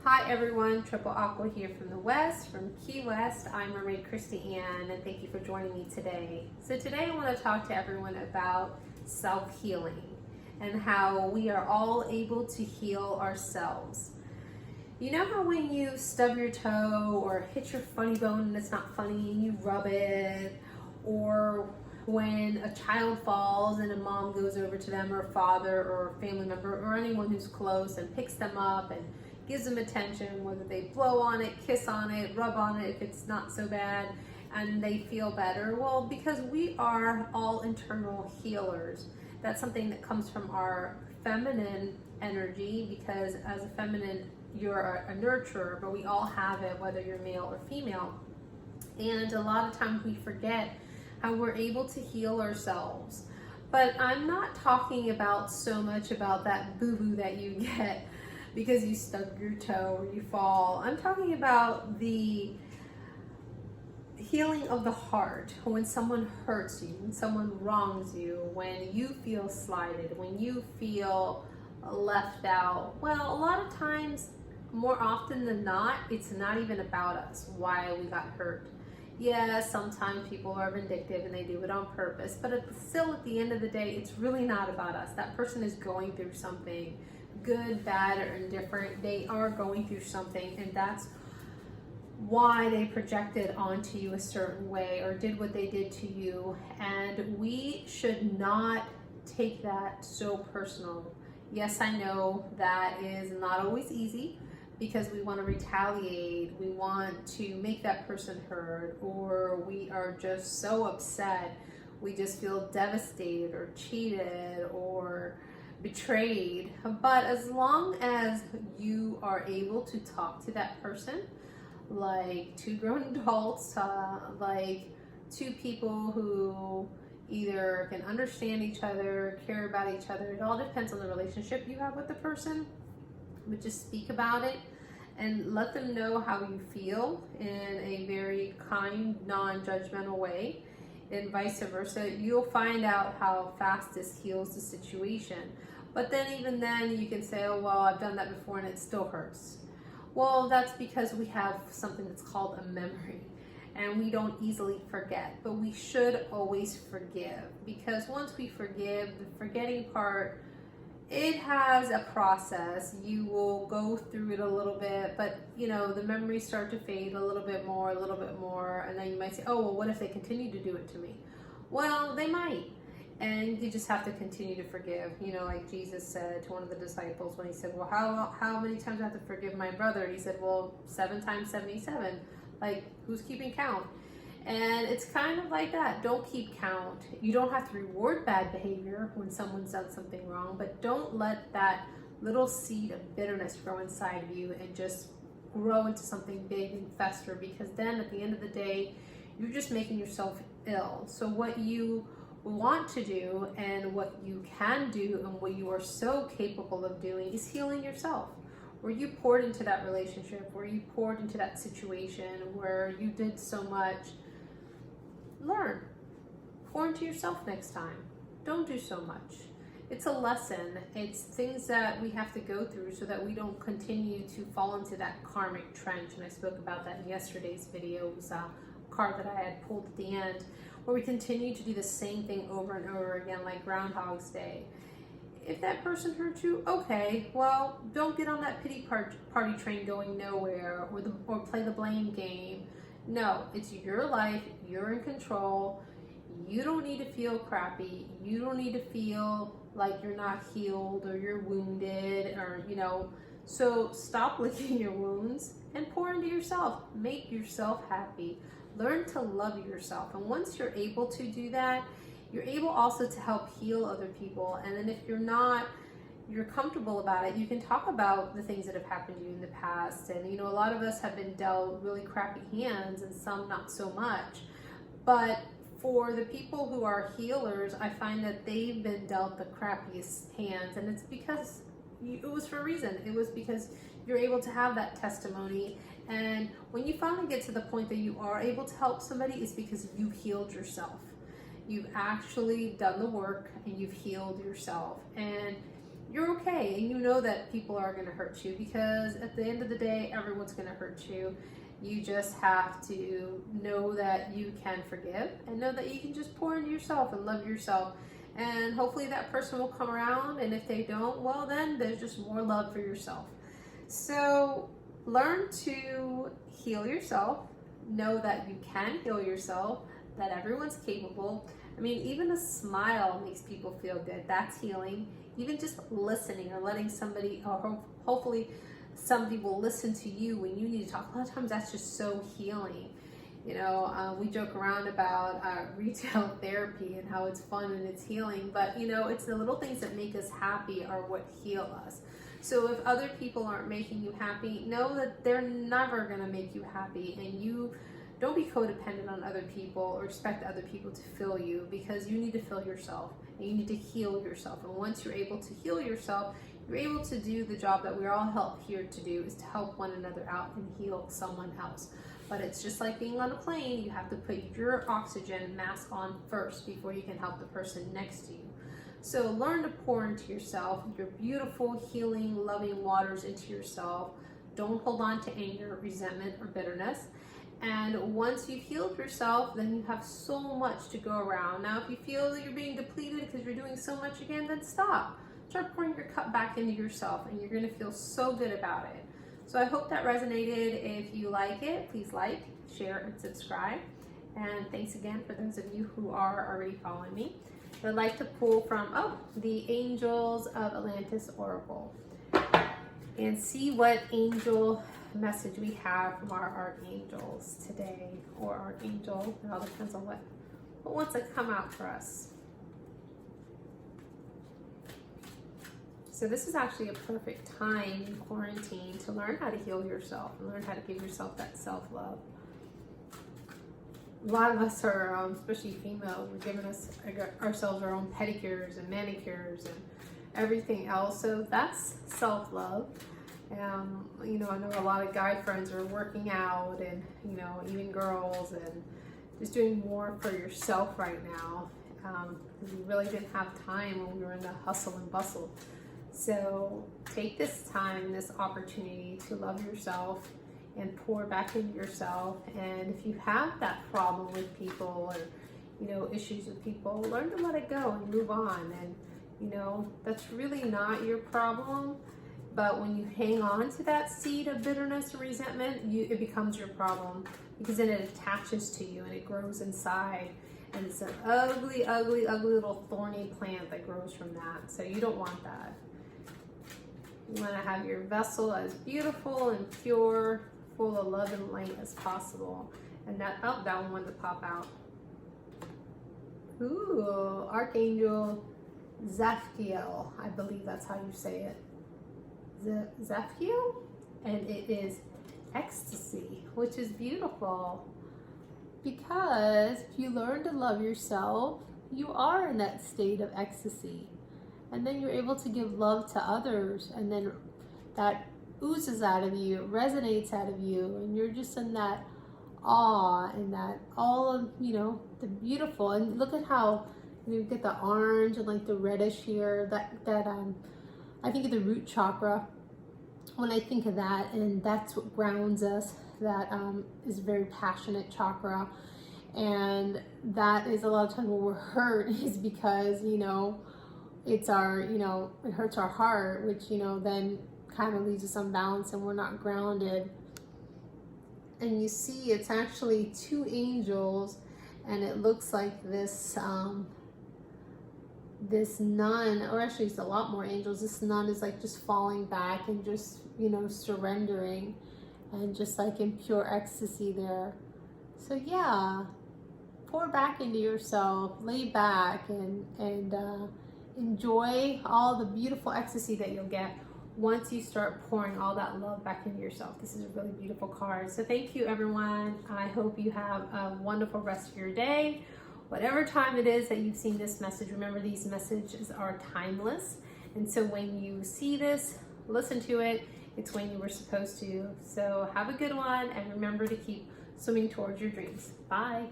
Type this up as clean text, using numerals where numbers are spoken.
Hi everyone, Triple Aqua here from the West, from Key West. I'm Mermaid Christy Ann, and thank you for joining me today. So today I want to talk to everyone about self-healing and how we are all able to heal ourselves. You know how when you stub your toe or hit your funny bone and it's not funny and you rub it, or when a child falls and a mom goes over to them, or a father or a family member or anyone who's close and picks them up and gives them attention, whether they blow on it, kiss on it, rub on it if it's not so bad, and they feel better. Well, because we are all internal healers. That's something that comes from our feminine energy, because as a feminine, you're a nurturer, but we all have it, whether you're male or female. And a lot of times we forget how we're able to heal ourselves. But I'm not talking about so much about that boo-boo that you get because you stub your toe or you fall. I'm talking about the healing of the heart. When someone hurts you, when someone wrongs you, when you feel slighted, when you feel left out. Well, a lot of times, more often than not, it's not even about us, why we got hurt. Yeah, sometimes people are vindictive and they do it on purpose, but still at the end of the day, it's really not about us. That person is going through something, good, bad, or indifferent. They are going through something, and that's why they projected onto you a certain way or did what they did to you. And we should not take that so personal. Yes, I know that is not always easy, because we want to retaliate, we want to make that person hurt, or we are just so upset, we just feel devastated or cheated or betrayed. But as long as you are able to talk to that person like two grown adults, like two people who either can understand each other, care about each other, it all depends on the relationship you have with the person, but just speak about it and let them know how you feel in a very kind, non-judgmental way, and vice versa. You'll find out how fast this heals the situation. But then even then you can say, oh, well, I've done that before and it still hurts. Well, that's because we have something that's called a memory, and we don't easily forget, but we should always forgive, because once we forgive, the forgetting part, it has a process. You will go through it a little bit, but you know, the memories start to fade a little bit more, and then you might say, oh, well, what if they continue to do it to me? Well, they might. And you just have to continue to forgive. You know, like Jesus said to one of the disciples when he said, well, how many times do I have to forgive my brother? He said, well, 7 times 77. Like, who's keeping count? And it's kind of like that. Don't keep count. You don't have to reward bad behavior when someone's done something wrong, but don't let that little seed of bitterness grow inside of you and just grow into something big and fester, because then at the end of the day, you're just making yourself ill. So what you want to do and what you can do and what you are so capable of doing is healing yourself. Where you poured into that relationship, where you poured into that situation, where you did so much, learn. Pour into yourself next time. Don't do so much. It's a lesson. It's things that we have to go through so that we don't continue to fall into that karmic trench. And I spoke about that in yesterday's video. It was a card that I had pulled at the end, where we continue to do the same thing over and over again, like Groundhog's Day. If that person hurt you, okay, well, don't get on that pity party train going nowhere, or play the blame game. No, it's your life, you're in control. You don't need to feel crappy. You don't need to feel like you're not healed or you're wounded, or, you know. So stop licking your wounds and pour into yourself. Make yourself happy. Learn to love yourself. And once you're able to do that, you're able also to help heal other people. And then if you're comfortable about it, you can talk about the things that have happened to you in the past. And you know, a lot of us have been dealt really crappy hands, and some not so much. But for the people who are healers, I find that they've been dealt the crappiest hands, and it's because it was for a reason. It was because you're able to have that testimony. And when you finally get to the point that you are able to help somebody, it's because you've healed yourself. You've actually done the work and you've healed yourself. And you're okay, and you know that people are going to hurt you, because at the end of the day, everyone's going to hurt you. You just have to know that you can forgive, and know that you can just pour into yourself and love yourself. And hopefully that person will come around, and if they don't, well, then there's just more love for yourself. So learn to heal yourself. Know that you can heal yourself, that everyone's capable. I mean, even a smile makes people feel good. That's healing. Even just listening or letting somebody, or hopefully somebody will listen to you when you need to talk. A lot of times that's just so healing. You know, we joke around about retail therapy and how it's fun and it's healing, but you know, it's the little things that make us happy are what heal us. So if other people aren't making you happy, know that they're never going to make you happy, and you don't be codependent on other people or expect other people to fill you, because you need to fill yourself and you need to heal yourself. And once you're able to heal yourself, you're able to do the job that we're all here to do, is to help one another out and heal someone else. But it's just like being on a plane. You have to put your oxygen mask on first before you can help the person next to you. So learn to pour into yourself, your beautiful, healing, loving waters into yourself. Don't hold on to anger, resentment, or bitterness. And once you've healed yourself, then you have so much to go around. Now, if you feel that you're being depleted because you're doing so much again, then stop. Start pouring your cup back into yourself, and you're going to feel so good about it. So I hope that resonated. If you like it, please like, share, and subscribe. And thanks again for those of you who are already following me. I'd like to pull from, the Angels of Atlantis Oracle, and see what angel message we have from our archangels today, or archangel. It all depends on what wants to come out for us. So this is actually a perfect time in quarantine to learn how to heal yourself and learn how to give yourself that self-love. A lot of us are, especially females, we're giving ourselves our own pedicures and manicures and everything else. So that's self-love. You know, I know a lot of guy friends are working out, and you know, even girls, and just doing more for yourself right now, because we really didn't have time when we were in the hustle and bustle. So take this time, this opportunity to love yourself and pour back into yourself. And if you have that problem with people, or you know, issues with people, learn to let it go and move on. And you know, that's really not your problem. But when you hang on to that seed of bitterness or resentment, it becomes your problem, because then it attaches to you and it grows inside. And it's an ugly, ugly, ugly little thorny plant that grows from that. So you don't want that. You want to have your vessel as beautiful and pure, full of love and light as possible. And that one wanted to pop out. Ooh, Archangel Zaphiel. I believe that's how you say it. Zaphiel, and it is ecstasy, which is beautiful, because if you learn to love yourself, you are in that state of ecstasy, and then you're able to give love to others, and then that oozes out of you, it resonates out of you, and you're just in that awe and that all of, you know, the beautiful. And look at how you get the orange and like the reddish here, that I think of the root chakra when I think of that, and that's what grounds us. That is a very passionate chakra, and that is a lot of times when we're hurt is because, you know, it's our, you know, it hurts our heart, which, you know, then kind of leaves us unbalanced and we're not grounded. And you see it's actually two angels, and it looks like this this nun, or actually it's a lot more angels. This nun is like just falling back and just, you know, surrendering and just like in pure ecstasy there. So yeah, pour back into yourself, lay back, and enjoy all the beautiful ecstasy that you'll get once you start pouring all that love back into yourself. This is a really beautiful card. So thank you, everyone. I hope you have a wonderful rest of your day. Whatever time it is that you've seen this message, remember these messages are timeless. And so when you see this, listen to it, it's when you were supposed to. So have a good one, and remember to keep swimming towards your dreams. Bye.